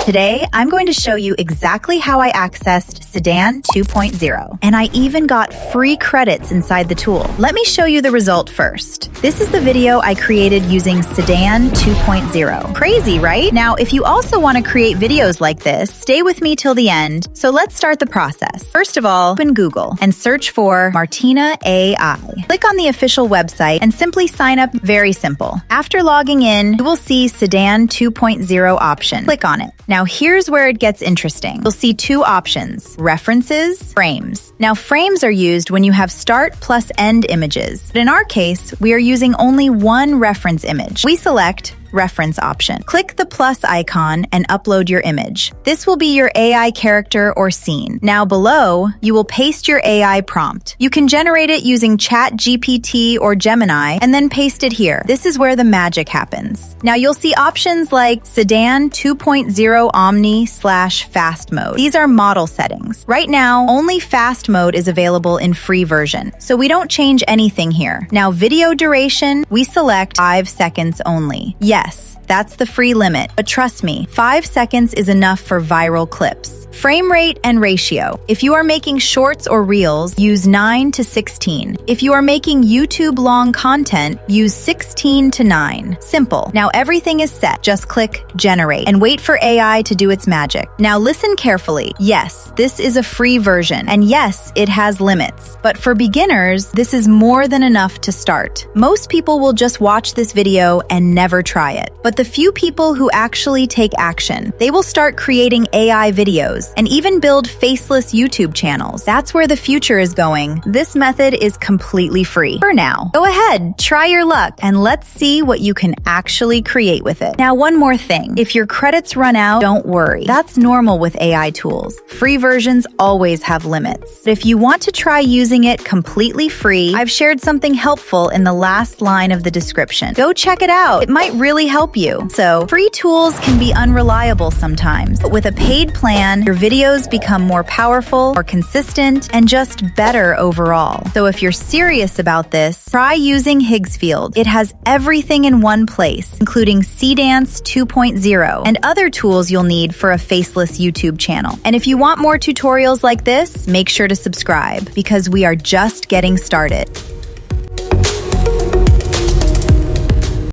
Today, I'm going to show you exactly how I accessed Seedance 2.0, and I even got free credits inside the tool. Let me show you the result first. This is the video I created using Seedance 2.0. Crazy, right? Now, if you also want to create videos like this, stay with me till the end. So let's start the process. First of all, open Google and search for Martina AI. Click on the official website and simply sign up. Very simple. After logging in, you will see Seedance 2.0 option. Click on it. Now here's where it gets interesting. You'll see two options: references, frames. Now frames are used when you have start plus end images. But in our case, we are using only one reference image. We select reference option. Click the plus icon and upload your image. This will be your AI character or scene. Now below, you will paste your AI prompt. You can generate it using ChatGPT or Gemini and then paste it here. This is where the magic happens. Now you'll see options like Seedance 2.0 Omni/Fast Mode. These are model settings. Right now, only Fast Mode is available in free version, so we don't change anything here. Now video duration, we select 5 seconds only. Yes, that's the free limit, but trust me, 5 seconds is enough for viral clips. Frame rate and ratio. If you are making shorts or reels, use 9:16. If you are making YouTube long content, use 16:9. Simple. Now everything is set. Just click generate and wait for AI to do its magic. Now listen carefully. Yes, this is a free version, and yes, it has limits. But for beginners, this is more than enough to start. Most people will just watch this video and never try it. But the few people who actually take action, they will start creating AI videos and even build faceless YouTube channels. That's where the future is going. This method is completely free for now. Go ahead, try your luck, and let's see what you can actually create with it. Now, one more thing. If your credits run out, don't worry. That's normal with AI tools. Free versions always have limits. But if you want to try using it completely free, I've shared something helpful in the last line of the description. Go check it out. It might really help you. So, free tools can be unreliable sometimes, but with a paid plan, your videos become more powerful, more consistent, and just better overall. So if you're serious about this, try using Higgsfield. It has everything in one place, including Seedance 2.0 and other tools you'll need for a faceless YouTube channel. And if you want more tutorials like this, make sure to subscribe because we are just getting started.